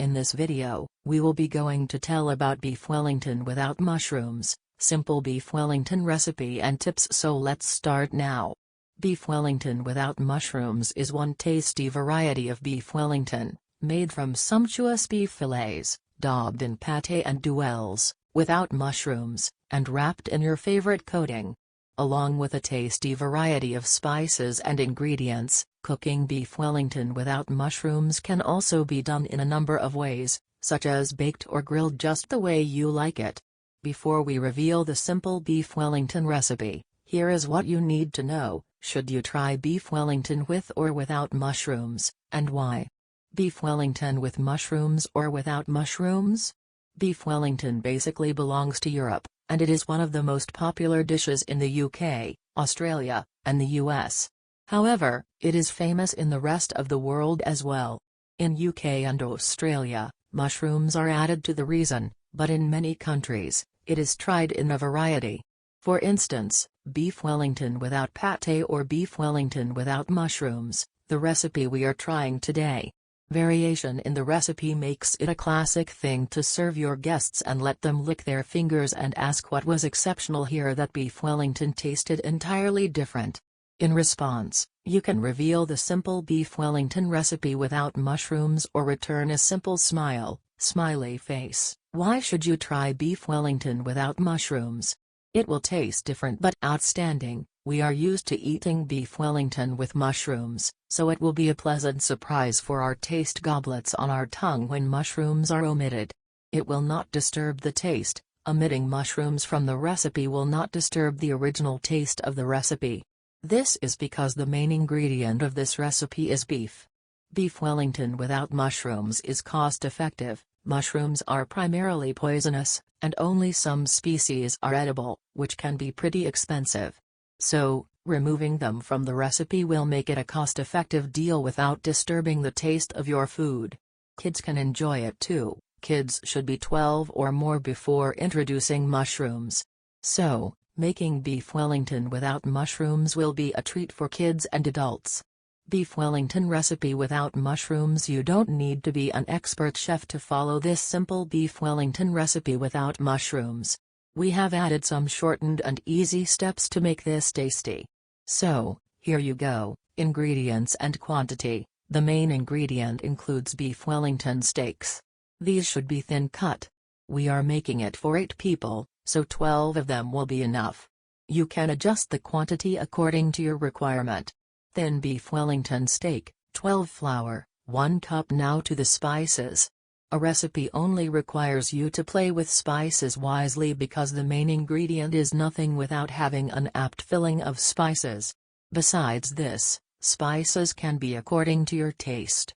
In this video, we will be going to tell about beef Wellington without mushrooms, simple beef Wellington recipe and tips, so let's start now. Beef Wellington without mushrooms is one tasty variety of beef Wellington, made from sumptuous beef fillets, daubed in pate and duxelles, without mushrooms, and wrapped in your favorite coating. Along with a tasty variety of spices and ingredients, cooking beef Wellington without mushrooms can also be done in a number of ways, such as baked or grilled, just the way you like it. Before we reveal the simple beef Wellington recipe, here is what you need to know: should you try beef Wellington with or without mushrooms, and why? Beef Wellington with mushrooms or without mushrooms? Beef Wellington basically belongs to Europe, and it is one of the most popular dishes in the UK, Australia, and the US. However, it is famous in the rest of the world as well. In UK and Australia, mushrooms are added to the reason, but in many countries, it is tried in a variety. For instance, beef Wellington without pate or beef Wellington without mushrooms, the recipe we are trying today. Variation in the recipe makes it a classic thing to serve your guests and let them lick their fingers and ask what was exceptional here, that beef Wellington tasted entirely different. In response, you can reveal the simple beef Wellington recipe without mushrooms or return a simple smiley face. Why should you try beef Wellington without mushrooms? It will taste different but outstanding. We are used to eating beef Wellington with mushrooms, so it will be a pleasant surprise for our taste goblets on our tongue when mushrooms are omitted. It will not disturb the taste. Omitting mushrooms from the recipe will not disturb the original taste of the recipe. This is because the main ingredient of this recipe is beef. Beef Wellington without mushrooms is cost-effective. Mushrooms are primarily poisonous, and only some species are edible, which can be pretty expensive. So, removing them from the recipe will make it a cost-effective deal without disturbing the taste of your food. Kids can enjoy it too. Kids should be 12 or more before introducing mushrooms. So, making beef Wellington without mushrooms will be a treat for kids and adults. Beef Wellington recipe without mushrooms. You don't need to be an expert chef to follow this simple beef Wellington recipe without mushrooms. We have added some shortened and easy steps to make this tasty. So, here you go: ingredients and quantity. The main ingredient includes beef Wellington steaks. These should be thin cut. We are making it for 8 people, so 12 of them will be enough. You can adjust the quantity according to your requirement. Thin beef Wellington steak, 12 flour, 1 cup. Now to the spices. A recipe only requires you to play with spices wisely, because the main ingredient is nothing without having an apt filling of spices. Besides this, spices can be according to your taste.